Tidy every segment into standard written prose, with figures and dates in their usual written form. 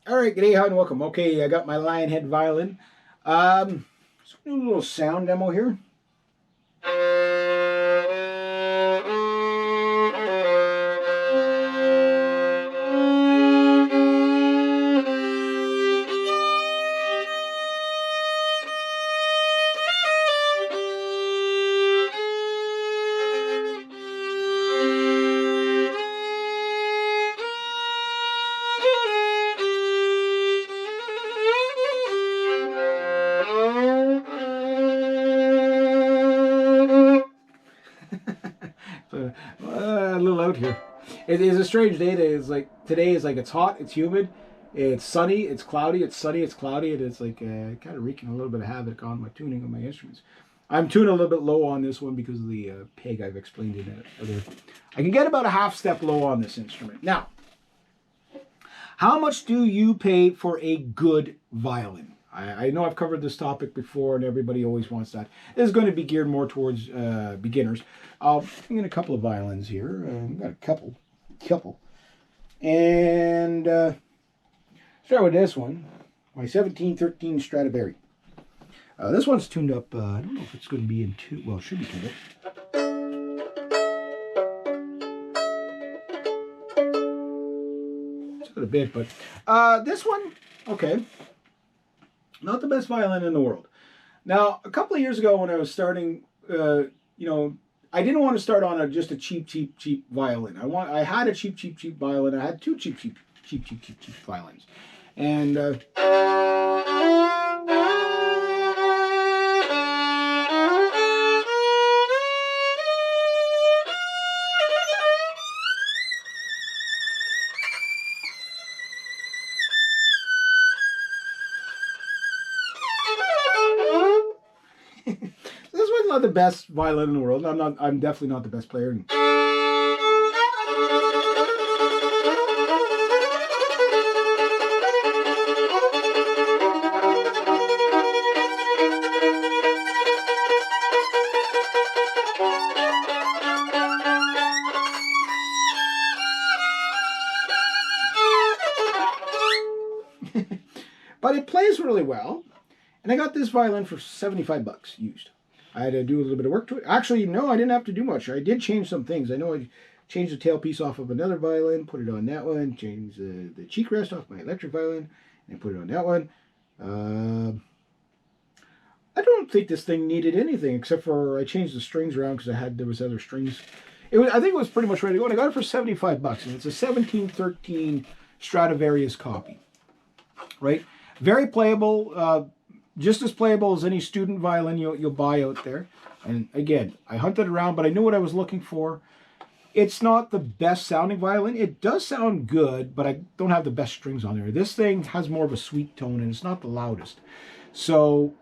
All right, good day, hi, and welcome. Okay, I got my lion head violin. So do a little sound demo here. So, a little out here. It is a strange day. Today is like it's hot, it's humid, it's sunny, it's cloudy, it's sunny, it's cloudy, and it's like kind of wreaking a little bit of havoc on my tuning of my instruments. I'm tuning a little bit low on this one because of the peg I've explained in it. I can get about a half step low on this instrument. Now, how much do you pay for a good violin? I know I've covered this topic before, and everybody always wants that. This is going to be geared more towards beginners. I'll bring in a couple of violins here. I've got a couple. And start with this one, my 1713 Stradivari. This one's tuned up. I don't know if it's going to be in two. Well, it should be tuned up. It's got a bit, but this one, okay. Not the best violin in the world. Now, a couple of years ago when I was starting, I didn't want to start on just a cheap violin. I had a cheap violin. I had two cheap violins. And this was not the best violin in the world. I'm definitely not the best player. But it plays really well. And I got this violin for 75 bucks used. I had to do a little bit of work to it. Actually, no, I didn't have to do much. I did change some things. I know I changed the tailpiece off of another violin, put it on that one, changed the cheek rest off my electric violin, and put it on that one. I don't think this thing needed anything except for I changed the strings around because there was other strings. I think it was pretty much ready to go. And I got it for 75 bucks, and it's a 1713 Stradivarius copy. Right? Very playable. Just as playable as any student violin you'll buy out there. And again, I hunted around, but I knew what I was looking for. It's not the best sounding violin. It does sound good, but I don't have the best strings on there. This thing has more of a sweet tone, and it's not the loudest. So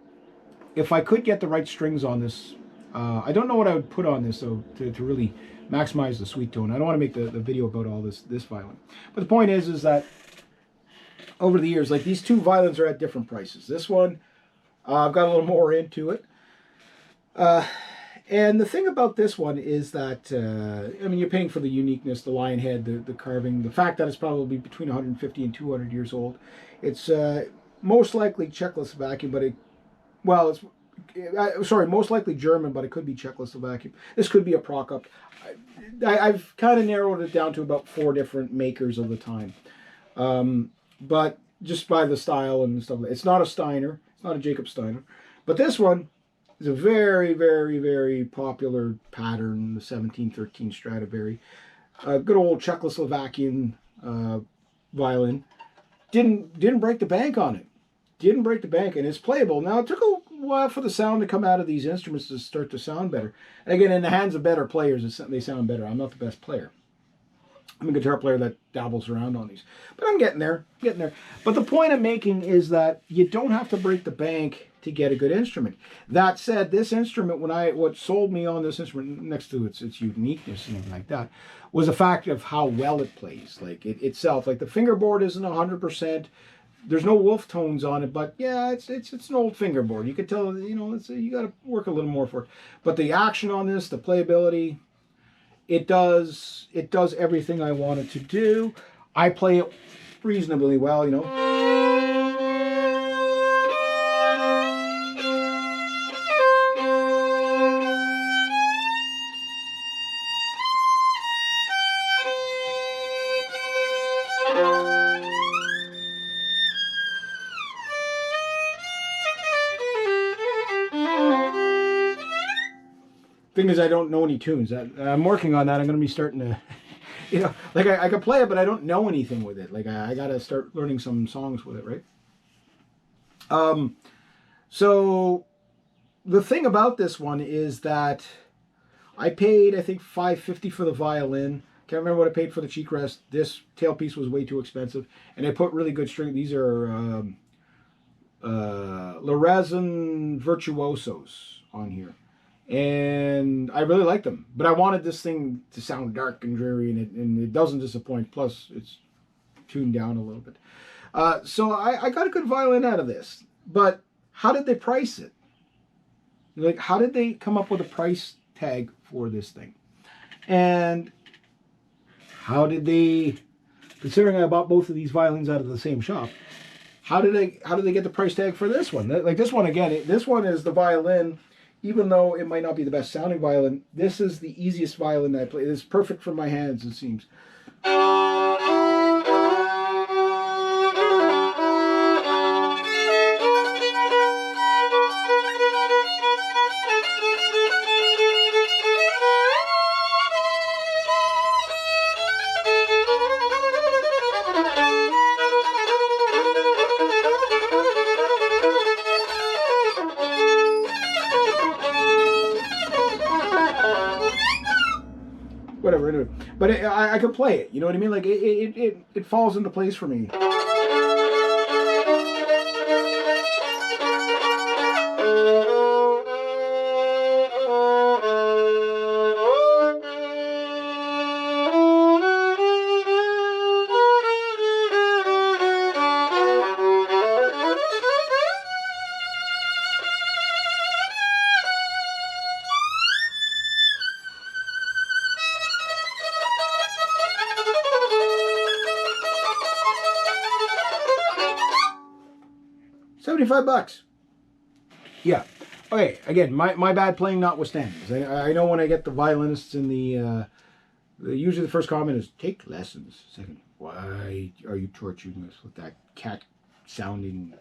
if I could get the right strings on this, I don't know what I would put on this, though, to really maximize the sweet tone. I don't want to make the video about all this violin. But the point is that over the years, like these two violins are at different prices. This one, I've got a little more into it. And the thing about this one is that, you're paying for the uniqueness, the lion head, the carving, the fact that it's probably between 150 and 200 years old. It's most likely Czechoslovakian, most likely German, but it could be Czechoslovakian. This could be a Prokop. I've kind of narrowed it down to about 4 different makers of the time. But just by the style and stuff. It's not a Steiner. It's not a Jacob Steiner. But this one is a very, very, very popular pattern, the 1713 Stradivari. Good old Czechoslovakian violin. Didn't break the bank on it. Didn't break the bank, and it's playable. Now, it took a while for the sound to come out of these instruments to start to sound better. And again, in the hands of better players, they sound better. I'm not the best player. I'm a guitar player that dabbles around on these. But I'm getting there. But the point I'm making is that you don't have to break the bank to get a good instrument. That said, this instrument, what sold me on this instrument, next to its uniqueness and everything like that, was the fact of how well it plays. Like itself, like the fingerboard isn't 100%. There's no wolf tones on it, but yeah, it's an old fingerboard. You could tell, you got to work a little more for it. But the action on this, the playability, it does everything I want it to do. I play it reasonably well, Thing is, I don't know any tunes. I'm working on that. I'm going to be starting to, like I can play it, but I don't know anything with it. Like I got to start learning some songs with it, right? So the thing about this one is that I paid, I think, $5.50 for the violin. Can't remember what I paid for the cheek rest. This tailpiece was way too expensive, and I put really good string. These are Lorenzen Virtuosos on here. And I really liked them, but I wanted this thing to sound dark and dreary, and it doesn't disappoint. Plus, it's tuned down a little bit. So I got a good violin out of this. But how did they price it? Like, how did they come up with a price tag for this thing? And how did they, considering I bought both of these violins out of the same shop, how did they get the price tag for this one? Like this one again, this one is the violin. Even though it might not be the best sounding violin, this is the easiest violin I play. It's perfect for my hands, it seems. Whatever, anyway. But I can play it, you know what I mean? Like, it falls into place for me. $75. Yeah. Okay. Again, my bad playing notwithstanding. I know when I get the violinists in usually the first comment is take lessons. Second, why are you torturing us with that cat sounding,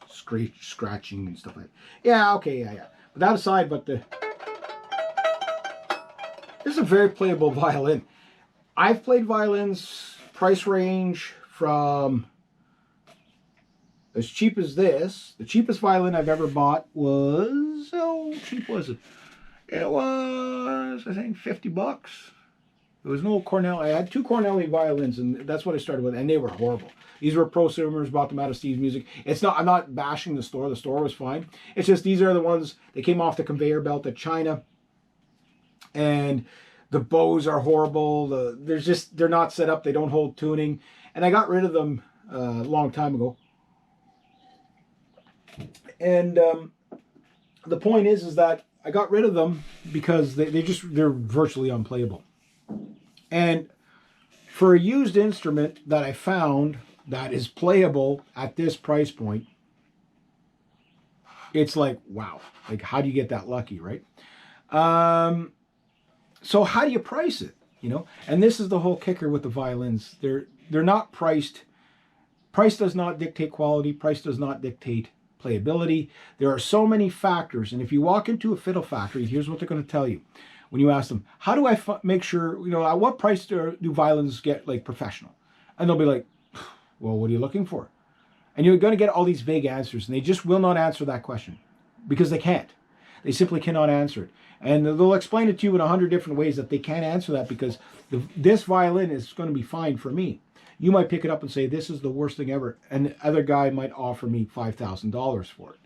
scratching and stuff like that? Yeah. Okay. Yeah. But that aside, this is a very playable violin. I've played violins price range from as cheap as this. The cheapest violin I've ever bought was, how cheap was it? It was, I think, $50. It was no Cornell. I had two Cornelli violins, and that's what I started with, and they were horrible. These were prosumers, bought them out of Steve's Music. I'm not bashing the store. The store was fine. It's just these are the ones that came off the conveyor belt at China, and the bows are horrible. They're not set up. They don't hold tuning, and I got rid of them a long time ago. And the point is that I got rid of them because they're virtually unplayable. And for a used instrument that I found that is playable at this price point, it's like, wow, like how do you get that lucky, right? So how do you price it, And this is the whole kicker with the violins. They're not priced. Price does not dictate quality. Price does not dictate playability. There are so many factors, and if you walk into a fiddle factory, here's what they're going to tell you when you ask them, how do I make sure, at what price do violins get like professional? And they'll be like, well, what are you looking for? And you're going to get all these vague answers, and they just will not answer that question because they can't. They simply cannot answer it. And they'll explain it to you in 100 different ways that they can't answer that because this violin is going to be fine for me. You might pick it up and say, this is the worst thing ever. And the other guy might offer me $5,000 for it.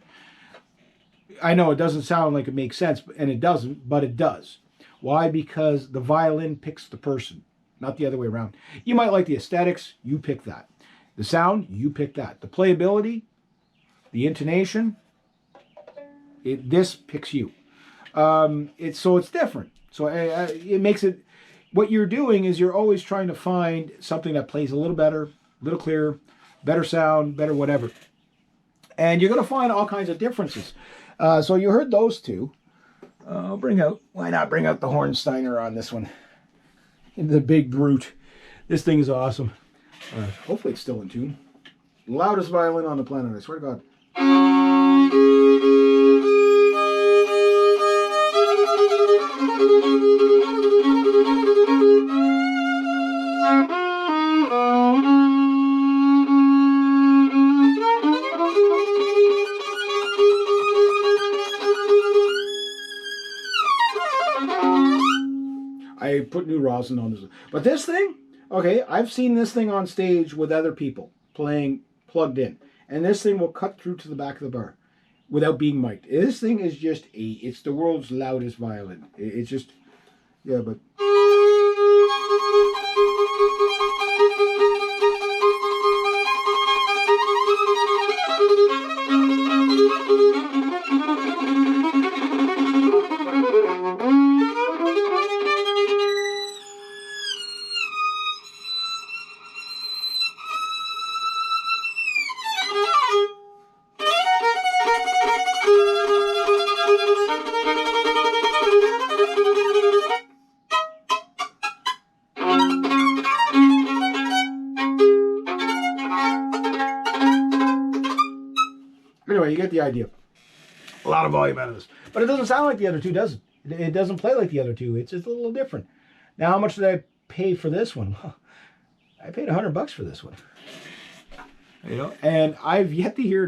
I know it doesn't sound like it makes sense, and it doesn't, but it does. Why? Because the violin picks the person, not the other way around. You might like the aesthetics, you pick that. The sound, you pick that. The playability, the intonation, this picks you. It's different. So it makes it, what you're doing is you're always trying to find something that plays a little better, a little clearer, better sound, better whatever. And you're going to find all kinds of differences. So you heard those two. Why not bring out the Hornsteiner on this one? The big brute. This thing is awesome. Hopefully it's still in tune. Loudest violin on the planet, I swear to God. I put new rosin on this. But this thing, okay, I've seen this thing on stage with other people playing plugged in. And this thing will cut through to the back of the bar without being mic'd. This thing is just it's the world's loudest violin. It's just, yeah, but. Anyway, you get the idea. A lot of volume out of this. But it doesn't sound like the other two, does it? It doesn't play like the other two. It's just a little different. Now, how much did I pay for this one? Well, I paid $100 for this one. You know, and I've yet to hear